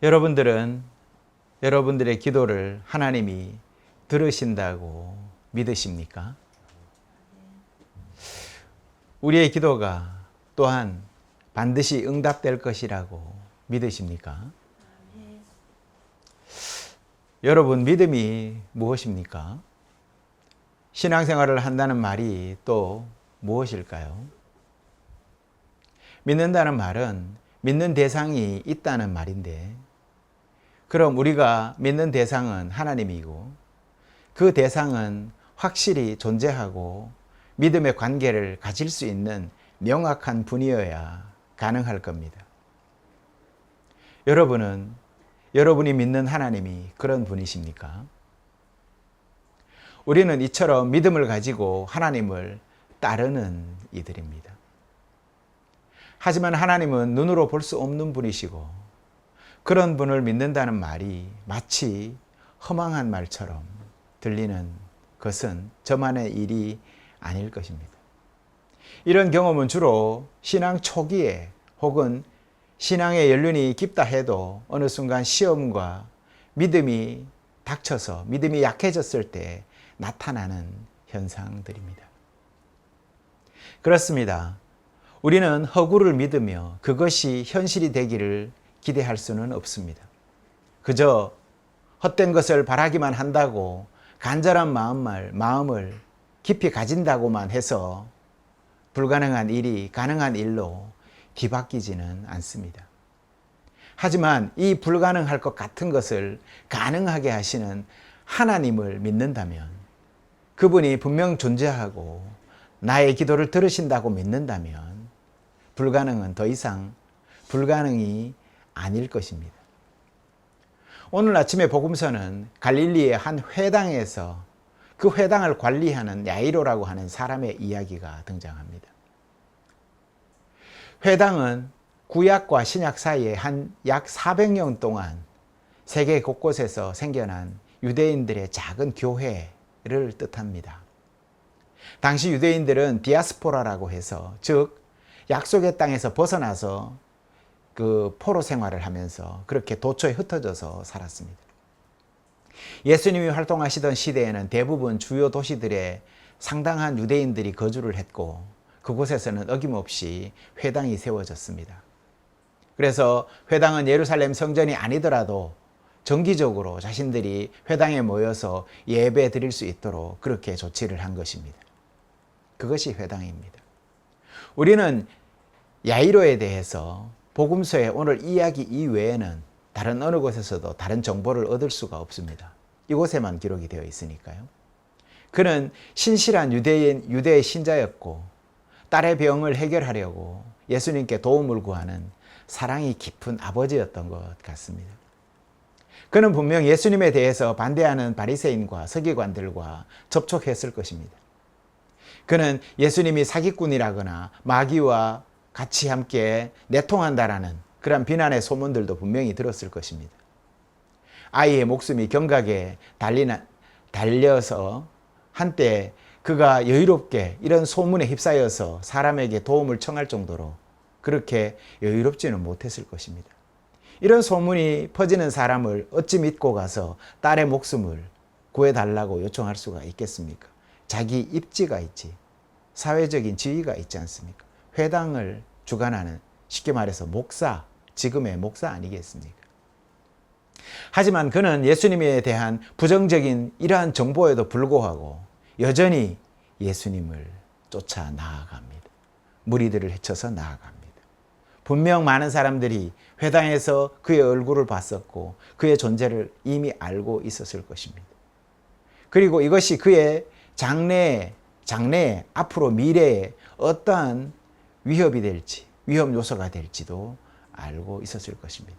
여러분들은 여러분들의 기도를 하나님이 들으신다고 믿으십니까? 우리의 기도가 또한 반드시 응답될 것이라고 믿으십니까? 여러분, 믿음이 무엇입니까? 신앙생활을 한다는 말이 또 무엇일까요? 믿는다는 말은 믿는 대상이 있다는 말인데, 그럼 우리가 믿는 대상은 하나님이고 그 대상은 확실히 존재하고 믿음의 관계를 가질 수 있는 명확한 분이어야 가능할 겁니다. 여러분이 믿는 하나님이 그런 분이십니까? 우리는 이처럼 믿음을 가지고 하나님을 따르는 이들입니다. 하지만 하나님은 눈으로 볼 수 없는 분이시고 그런 분을 믿는다는 말이 마치 허망한 말처럼 들리는 것은 저만의 일이 아닐 것입니다. 이런 경험은 주로 신앙 초기에 혹은 신앙의 연륜이 깊다 해도 어느 순간 시험과 믿음이 닥쳐서 믿음이 약해졌을 때 나타나는 현상들입니다. 그렇습니다. 우리는 허구를 믿으며 그것이 현실이 되기를 기대할 수는 없습니다. 그저 헛된 것을 바라기만 한다고 간절한 마음을 깊이 가진다고만 해서 불가능한 일이 가능한 일로 뒤바뀌지는 않습니다. 하지만 이 불가능할 것 같은 것을 가능하게 하시는 하나님을 믿는다면, 그분이 분명 존재하고 나의 기도를 들으신다고 믿는다면 불가능은 더 이상 불가능이 아닐 것입니다. 오늘 아침에 복음서는 갈릴리의 한 회당에서 그 회당을 관리하는 야이로라고 하는 사람의 이야기가 등장합니다. 회당은 구약과 신약 사이에 한 약 400년 동안 세계 곳곳에서 생겨난 유대인들의 작은 교회를 뜻합니다. 당시 유대인들은 디아스포라라고 해서, 즉 약속의 땅에서 벗어나서 그 포로 생활을 하면서 그렇게 도처에 흩어져서 살았습니다. 예수님이 활동하시던 시대에는 대부분 주요 도시들에 상당한 유대인들이 거주를 했고 그곳에서는 어김없이 회당이 세워졌습니다. 그래서 회당은 예루살렘 성전이 아니더라도 정기적으로 자신들이 회당에 모여서 예배 드릴 수 있도록 그렇게 조치를 한 것입니다. 그것이 회당입니다. 우리는 야이로에 대해서 복음서의 오늘 이야기 이외에는 다른 어느 곳에서도 다른 정보를 얻을 수가 없습니다. 이곳에만 기록이 되어 있으니까요. 그는 신실한 유대의 신자였고 딸의 병을 해결하려고 예수님께 도움을 구하는 사랑이 깊은 아버지였던 것 같습니다. 그는 분명 예수님에 대해서 반대하는 바리새인과 서기관들과 접촉했을 것입니다. 그는 예수님이 사기꾼이라거나 마귀와 같이 함께 내통한다라는 그런 비난의 소문들도 분명히 들었을 것입니다. 아이의 목숨이 경각에 달려서 한때 그가 여유롭게 이런 소문에 휩싸여서 사람에게 도움을 청할 정도로 그렇게 여유롭지는 못했을 것입니다. 이런 소문이 퍼지는 사람을 어찌 믿고 가서 딸의 목숨을 구해달라고 요청할 수가 있겠습니까? 자기 입지가 있지, 사회적인 지위가 있지 않습니까? 회당을 주관하는, 쉽게 말해서 목사, 지금의 목사 아니겠습니까? 하지만 그는 예수님에 대한 부정적인 이러한 정보에도 불구하고 여전히 예수님을 쫓아 나아갑니다. 무리들을 헤쳐서 나아갑니다. 분명 많은 사람들이 회당에서 그의 얼굴을 봤었고 그의 존재를 이미 알고 있었을 것입니다. 그리고 이것이 그의 장래에 앞으로 미래에 어떠한 위협이 될지, 위협 요소가 될지도 알고 있었을 것입니다.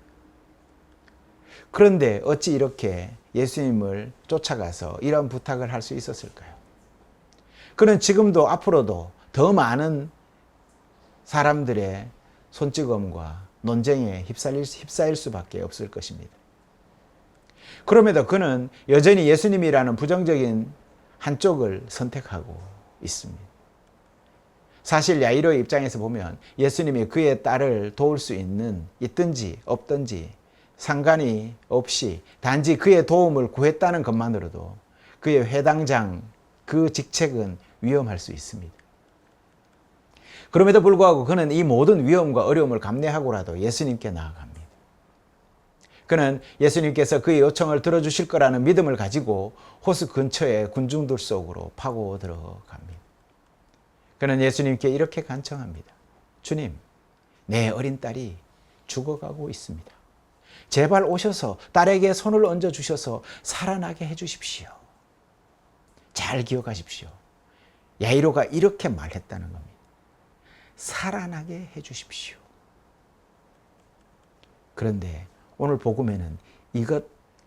그런데 어찌 이렇게 예수님을 쫓아가서 이런 부탁을 할 수 있었을까요? 그는 지금도 앞으로도 더 많은 사람들의 손찌검과 논쟁에 휩싸일 수밖에 없을 것입니다. 그럼에도 그는 여전히 예수님이라는 부정적인 한쪽을 선택하고 있습니다. 사실 야이로의 입장에서 보면 예수님이 그의 딸을 도울 수 있든지 없든지 상관이 없이 단지 그의 도움을 구했다는 것만으로도 그의 회당장 그 직책은 위험할 수 있습니다. 그럼에도 불구하고 그는 이 모든 위험과 어려움을 감내하고라도 예수님께 나아갑니다. 그는 예수님께서 그의 요청을 들어주실 거라는 믿음을 가지고 호수 근처의 군중들 속으로 파고 들어갑니다. 그는 예수님께 이렇게 간청합니다. 주님, 내 어린 딸이 죽어가고 있습니다. 제발 오셔서 딸에게 손을 얹어주셔서 살아나게 해주십시오. 잘 기억하십시오. 야이로가 이렇게 말했다는 겁니다. 살아나게 해주십시오. 그런데 오늘 복음에는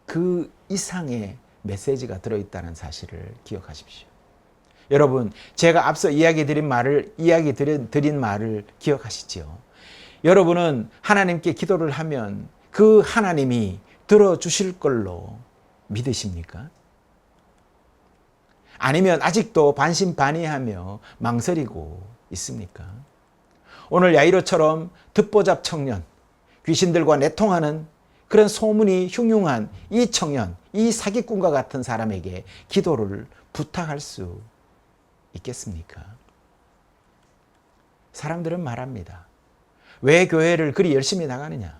그 이상의 메시지가 들어있다는 사실을 기억하십시오. 여러분, 제가 앞서 이야기 드린 말을 기억하시죠? 여러분은 하나님께 기도를 하면 그 하나님이 들어주실 걸로 믿으십니까? 아니면 아직도 반신반의하며 망설이고 있습니까? 오늘 야이로처럼 듣보잡 청년, 귀신들과 내통하는 그런 소문이 흉흉한 이 청년, 이 사기꾼과 같은 사람에게 기도를 부탁할 수 있겠습니까? 사람들은 말합니다. 왜 교회를 그리 열심히 나가느냐?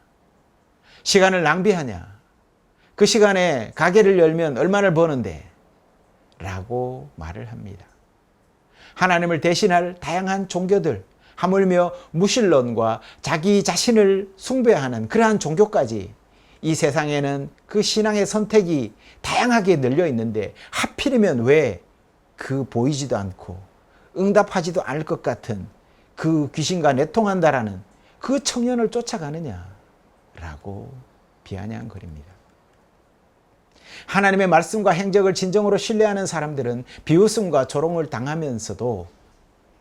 시간을 낭비하냐? 그 시간에 가게를 열면 얼마를 버는데? 라고 말을 합니다. 하나님을 대신할 다양한 종교들, 하물며 무신론과 자기 자신을 숭배하는 그러한 종교까지 이 세상에는 그 신앙의 선택이 다양하게 널려 있는데 하필이면 왜 그 보이지도 않고 응답하지도 않을 것 같은 그 귀신과 내통한다라는 그 청년을 쫓아가느냐라고 비아냥거립니다. 하나님의 말씀과 행적을 진정으로 신뢰하는 사람들은 비웃음과 조롱을 당하면서도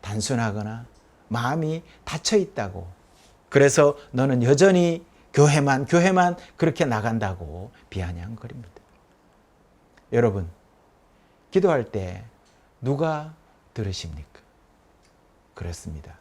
단순하거나 마음이 닫혀 있다고, 그래서 너는 여전히 교회만 그렇게 나간다고 비아냥거립니다. 여러분, 기도할 때 누가 들으십니까? 그렇습니다.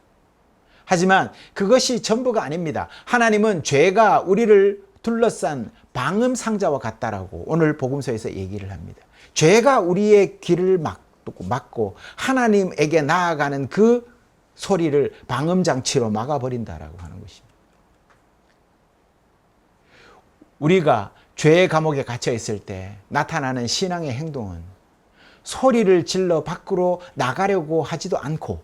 하지만 그것이 전부가 아닙니다. 하나님은 죄가 우리를 둘러싼 방음 상자와 같다라고 오늘 복음서에서 얘기를 합니다. 죄가 우리의 귀를 막고 하나님에게 나아가는 그 소리를 방음 장치로 막아버린다라고 하는 것입니다. 우리가 죄의 감옥에 갇혀 있을 때 나타나는 신앙의 행동은 소리를 질러 밖으로 나가려고 하지도 않고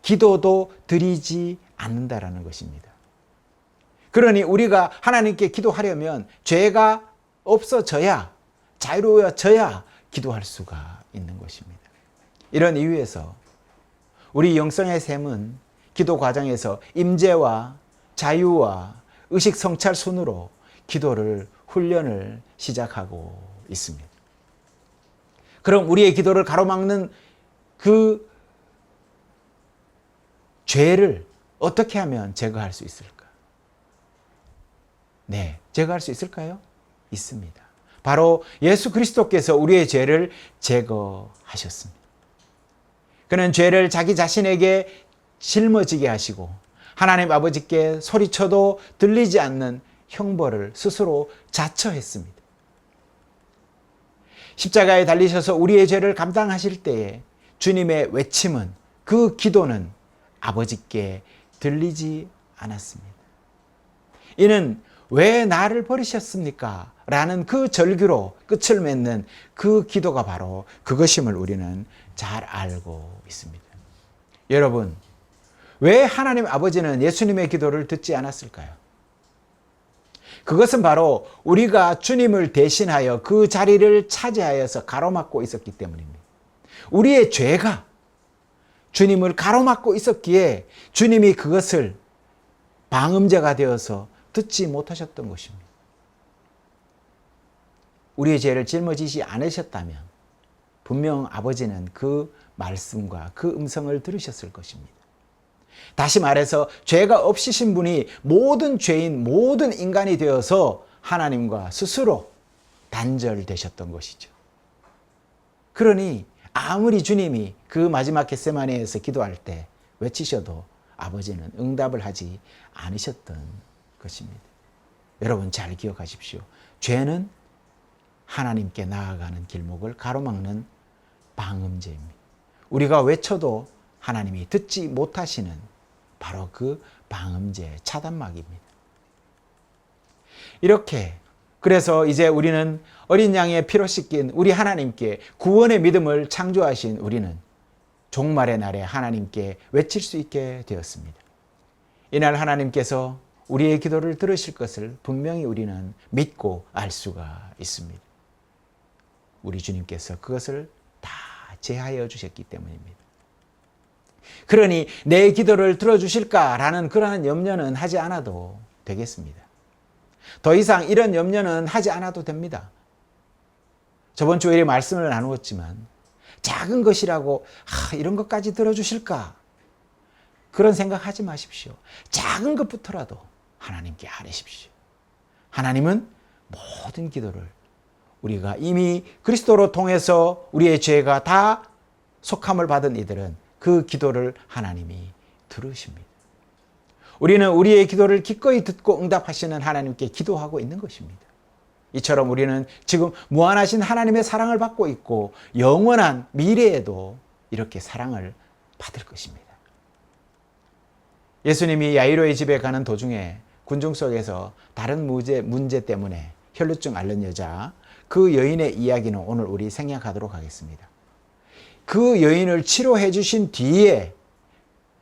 기도도 드리지 않는다라는 것입니다. 그러니 우리가 하나님께 기도하려면 죄가 없어져야, 자유로워져야 기도할 수가 있는 것입니다. 이런 이유에서 우리 영성의 샘은 기도 과정에서 임재와 자유와 의식 성찰 순으로 기도를 훈련을 시작하고 있습니다. 그럼 우리의 기도를 가로막는 그 죄를 어떻게 하면 제거할 수 있을까? 네, 제거할 수 있을까요? 있습니다. 바로 예수 그리스도께서 우리의 죄를 제거하셨습니다. 그는 죄를 자기 자신에게 짊어지게 하시고 하나님 아버지께 소리쳐도 들리지 않는 형벌을 스스로 자처했습니다. 십자가에 달리셔서 우리의 죄를 감당하실 때에 주님의 외침은, 그 기도는 아버지께 들리지 않았습니다. 이는 왜 나를 버리셨습니까? 라는 그 절규로 끝을 맺는 그 기도가 바로 그것임을 우리는 잘 알고 있습니다. 여러분, 왜 하나님 아버지는 예수님의 기도를 듣지 않았을까요? 그것은 바로 우리가 주님을 대신하여 그 자리를 차지하여서 가로막고 있었기 때문입니다. 우리의 죄가 주님을 가로막고 있었기에 주님이 그것을 방음제가 되어서 듣지 못하셨던 것입니다. 우리의 죄를 짊어지지 않으셨다면 분명 아버지는 그 말씀과 그 음성을 들으셨을 것입니다. 다시 말해서 죄가 없으신 분이 모든 죄인, 모든 인간이 되어서 하나님과 스스로 단절되셨던 것이죠. 그러니 아무리 주님이 그 마지막 겟세마네에서 기도할 때 외치셔도 아버지는 응답을 하지 않으셨던 것입니다. 여러분 잘 기억하십시오. 죄는 하나님께 나아가는 길목을 가로막는 방음제입니다. 우리가 외쳐도 하나님이 듣지 못하시는 바로 그 방음제, 차단막입니다. 이렇게 그래서 이제 우리는 어린 양의 피로 씻긴 우리 하나님께 구원의 믿음을 창조하신 우리는 종말의 날에 하나님께 외칠 수 있게 되었습니다. 이날 하나님께서 우리의 기도를 들으실 것을 분명히 우리는 믿고 알 수가 있습니다. 우리 주님께서 그것을 다 제하여 주셨기 때문입니다. 그러니 내 기도를 들어주실까라는 그러한 염려는 하지 않아도 되겠습니다. 더 이상 이런 염려는 하지 않아도 됩니다. 저번 주에 말씀을 나누었지만 작은 것이라고 이런 것까지 들어주실까? 그런 생각하지 마십시오. 작은 것부터라도 하나님께 아뢰십시오. 하나님은 모든 기도를 우리가 이미 그리스도로 통해서 우리의 죄가 다 속함을 받은 이들은 그 기도를 하나님이 들으십니다. 우리는 우리의 기도를 기꺼이 듣고 응답하시는 하나님께 기도하고 있는 것입니다. 이처럼 우리는 지금 무한하신 하나님의 사랑을 받고 있고 영원한 미래에도 이렇게 사랑을 받을 것입니다. 예수님이 야이로의 집에 가는 도중에 군중 속에서 다른 문제 때문에 혈루증 앓는 여자, 그 여인의 이야기는 오늘 우리 생략하도록 하겠습니다. 그 여인을 치료해 주신 뒤에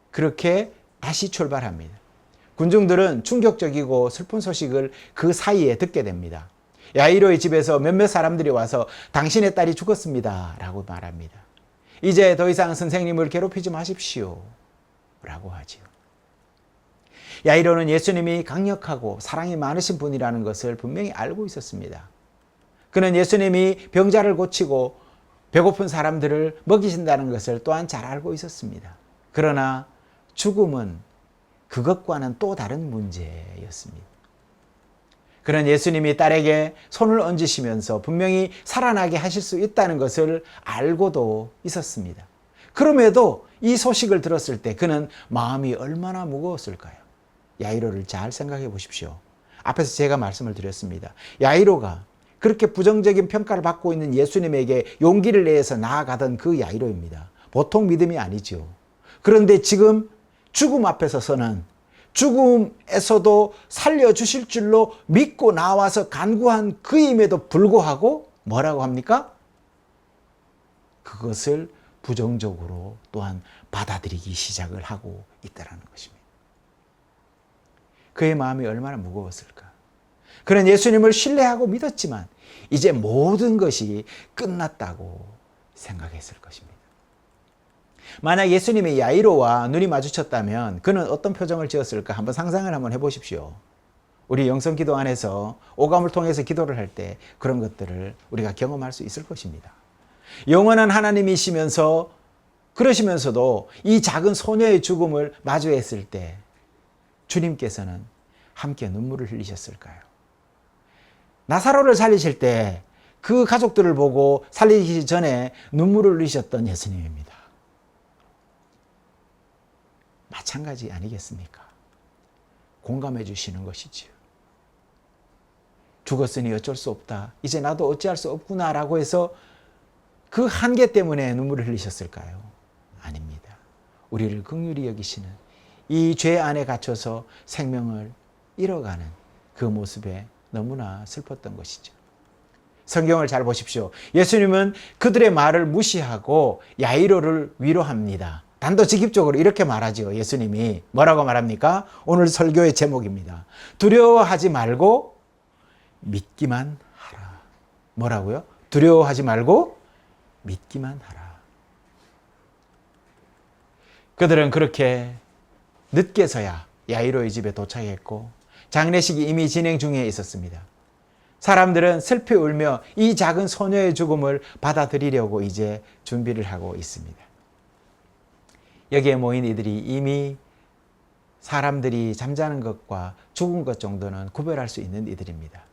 그렇게 다시 출발합니다. 군중들은 충격적이고 슬픈 소식을 그 사이에 듣게 됩니다. 야이로의 집에서 몇몇 사람들이 와서 당신의 딸이 죽었습니다 라고 말합니다. 이제 더 이상 선생님을 괴롭히지 마십시오 라고 하지요. 야이로는 예수님이 강력하고 사랑이 많으신 분이라는 것을 분명히 알고 있었습니다. 그는 예수님이 병자를 고치고 배고픈 사람들을 먹이신다는 것을 또한 잘 알고 있었습니다. 그러나 죽음은 그것과는 또 다른 문제였습니다. 그는 예수님이 딸에게 손을 얹으시면서 분명히 살아나게 하실 수 있다는 것을 알고도 있었습니다. 그럼에도 이 소식을 들었을 때 그는 마음이 얼마나 무거웠을까요? 야이로를 잘 생각해 보십시오. 앞에서 제가 말씀을 드렸습니다. 야이로가 그렇게 부정적인 평가를 받고 있는 예수님에게 용기를 내서 나아가던 그 야이로입니다. 보통 믿음이 아니죠. 그런데 지금 죽음 앞에 서서는 죽음에서도 살려주실 줄로 믿고 나와서 간구한 그임에도 불구하고 뭐라고 합니까? 그것을 부정적으로 또한 받아들이기 시작을 하고 있다는 것입니다. 그의 마음이 얼마나 무거웠을까? 그는 예수님을 신뢰하고 믿었지만 이제 모든 것이 끝났다고 생각했을 것입니다. 만약 예수님이 야이로와 눈이 마주쳤다면 그는 어떤 표정을 지었을까? 한번 상상을 한번 해보십시오. 우리 영성기도 안에서 오감을 통해서 기도를 할 때 그런 것들을 우리가 경험할 수 있을 것입니다. 영원한 하나님이시면서 그러시면서도 이 작은 소녀의 죽음을 마주했을 때 주님께서는 함께 눈물을 흘리셨을까요? 나사로를 살리실 때 그 가족들을 보고 살리기 전에 눈물을 흘리셨던 예수님입니다. 마찬가지 아니겠습니까? 공감해 주시는 것이지요. 죽었으니 어쩔 수 없다. 이제 나도 어찌할 수 없구나라고 해서 그 한계 때문에 눈물을 흘리셨을까요? 아닙니다. 우리를 긍휼히 여기시는 이 죄 안에 갇혀서 생명을 잃어가는 그 모습에 너무나 슬펐던 것이죠. 성경을 잘 보십시오. 예수님은 그들의 말을 무시하고 야이로를 위로합니다. 단도직입적으로 이렇게 말하죠. 예수님이 뭐라고 말합니까? 오늘 설교의 제목입니다. 두려워하지 말고 믿기만 하라. 뭐라고요? 두려워하지 말고 믿기만 하라. 그들은 그렇게 늦게서야 야이로의 집에 도착했고 장례식이 이미 진행 중에 있었습니다. 사람들은 슬피 울며 이 작은 소녀의 죽음을 받아들이려고 이제 준비를 하고 있습니다. 여기에 모인 이들이 이미 사람들이 잠자는 것과 죽은 것 정도는 구별할 수 있는 이들입니다.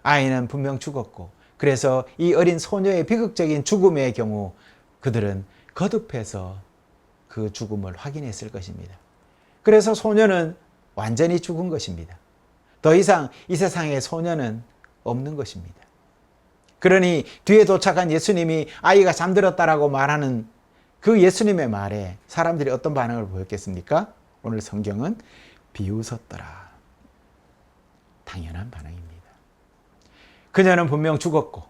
아이는 분명 죽었고 그래서 이 어린 소녀의 비극적인 죽음의 경우 그들은 거듭해서 그 죽음을 확인했을 것입니다. 그래서 소녀는 완전히 죽은 것입니다. 더 이상 이 세상에 소녀는 없는 것입니다. 그러니 뒤에 도착한 예수님이 아이가 잠들었다라고 말하는 그 예수님의 말에 사람들이 어떤 반응을 보였겠습니까? 오늘 성경은 비웃었더라. 당연한 반응입니다. 그녀는 분명 죽었고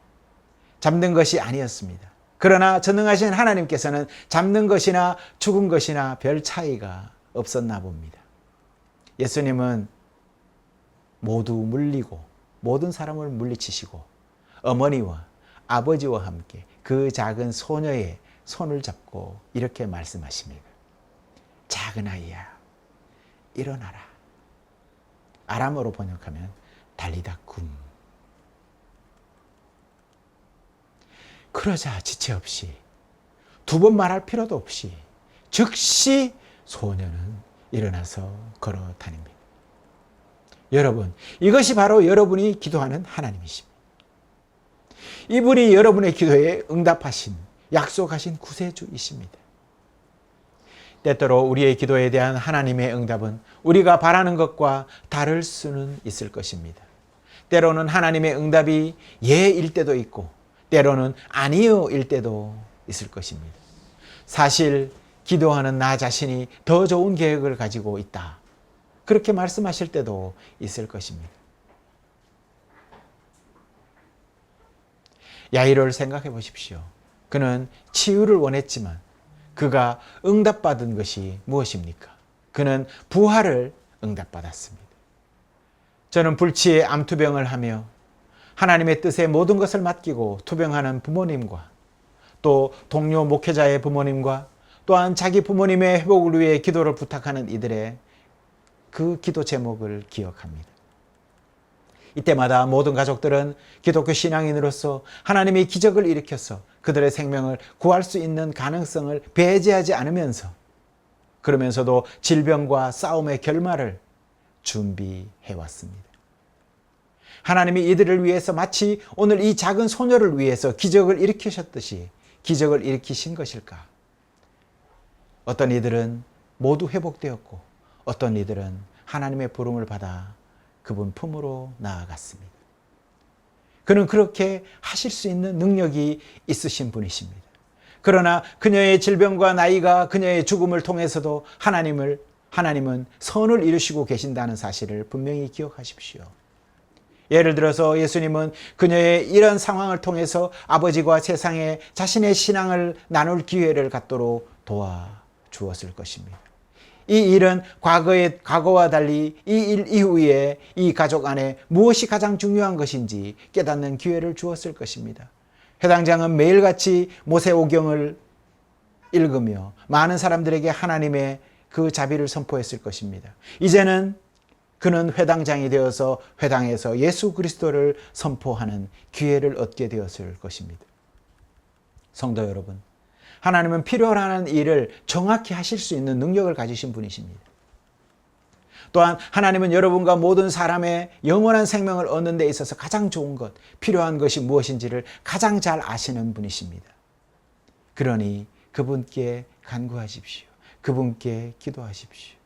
잠든 것이 아니었습니다. 그러나 전능하신 하나님께서는 잠든 것이나 죽은 것이나 별 차이가 없었나 봅니다. 예수님은 모두 물리고 모든 사람을 물리치시고 어머니와 아버지와 함께 그 작은 소녀의 손을 잡고 이렇게 말씀하십니다. 작은 아이야, 일어나라. 아람어로 번역하면 달리다 쿰. 그러자 지체 없이 두 번 말할 필요도 없이 즉시 소녀는 일어나서 걸어 다닙니다. 여러분, 이것이 바로 여러분이 기도하는 하나님이십니다. 이분이 여러분의 기도에 응답하신, 약속하신 구세주이십니다. 때때로 우리의 기도에 대한 하나님의 응답은 우리가 바라는 것과 다를 수는 있을 것입니다. 때로는 하나님의 응답이 예일 때도 있고 때로는 아니요일 때도 있을 것입니다. 사실 기도하는 나 자신이 더 좋은 계획을 가지고 있다. 그렇게 말씀하실 때도 있을 것입니다. 야이로를 생각해 보십시오. 그는 치유를 원했지만 그가 응답받은 것이 무엇입니까? 그는 부활을 응답받았습니다. 저는 불치의 암투병을 하며 하나님의 뜻에 모든 것을 맡기고 투병하는 부모님과 또 동료 목회자의 부모님과 또한 자기 부모님의 회복을 위해 기도를 부탁하는 이들의 그 기도 제목을 기억합니다. 이때마다 모든 가족들은 기독교 신앙인으로서 하나님이 기적을 일으켜서 그들의 생명을 구할 수 있는 가능성을 배제하지 않으면서 그러면서도 질병과 싸움의 결말을 준비해 왔습니다. 하나님이 이들을 위해서 마치 오늘 이 작은 소녀를 위해서 기적을 일으키셨듯이 기적을 일으키신 것일까? 어떤 이들은 모두 회복되었고 어떤 이들은 하나님의 부름을 받아 그분 품으로 나아갔습니다. 그는 그렇게 하실 수 있는 능력이 있으신 분이십니다. 그러나 그녀의 질병과 나이가 그녀의 죽음을 통해서도 하나님은 선을 이루시고 계신다는 사실을 분명히 기억하십시오. 예를 들어서 예수님은 그녀의 이런 상황을 통해서 아버지와 세상에 자신의 신앙을 나눌 기회를 갖도록 도와주었을 것입니다. 이 일은 과거와 달리 이 일 이후에 이 가족 안에 무엇이 가장 중요한 것인지 깨닫는 기회를 주었을 것입니다. 회당장은 매일같이 모세오경을 읽으며 많은 사람들에게 하나님의 그 자비를 선포했을 것입니다. 이제는 그는 회당장이 되어서 회당에서 예수 그리스도를 선포하는 기회를 얻게 되었을 것입니다. 성도 여러분, 하나님은 필요로 하는 일을 정확히 하실 수 있는 능력을 가지신 분이십니다. 또한 하나님은 여러분과 모든 사람의 영원한 생명을 얻는 데 있어서 가장 좋은 것, 필요한 것이 무엇인지를 가장 잘 아시는 분이십니다. 그러니 그분께 간구하십시오. 그분께 기도하십시오.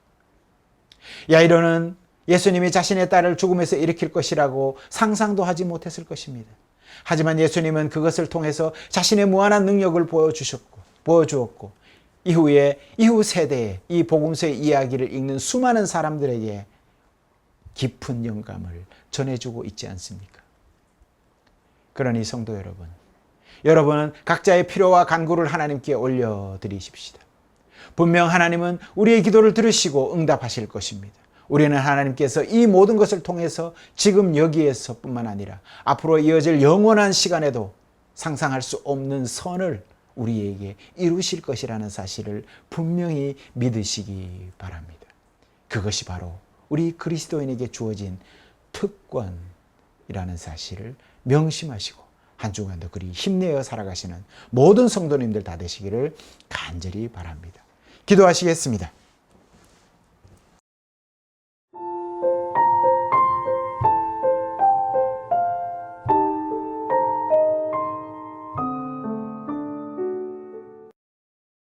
야이로는 예수님이 자신의 딸을 죽음에서 일으킬 것이라고 상상도 하지 못했을 것입니다. 하지만 예수님은 그것을 통해서 자신의 무한한 능력을 보여주었고 이후 세대에 이 복음서의 이야기를 읽는 수많은 사람들에게 깊은 영감을 전해주고 있지 않습니까? 그러니 성도 여러분, 여러분은 각자의 필요와 간구를 하나님께 올려드리십시다. 분명 하나님은 우리의 기도를 들으시고 응답하실 것입니다. 우리는 하나님께서 이 모든 것을 통해서 지금 여기에서뿐만 아니라 앞으로 이어질 영원한 시간에도 상상할 수 없는 선을 우리에게 이루실 것이라는 사실을 분명히 믿으시기 바랍니다. 그것이 바로 우리 그리스도인에게 주어진 특권이라는 사실을 명심하시고 한 주간도 그리 힘내어 살아가시는 모든 성도님들 다 되시기를 간절히 바랍니다. 기도하시겠습니다.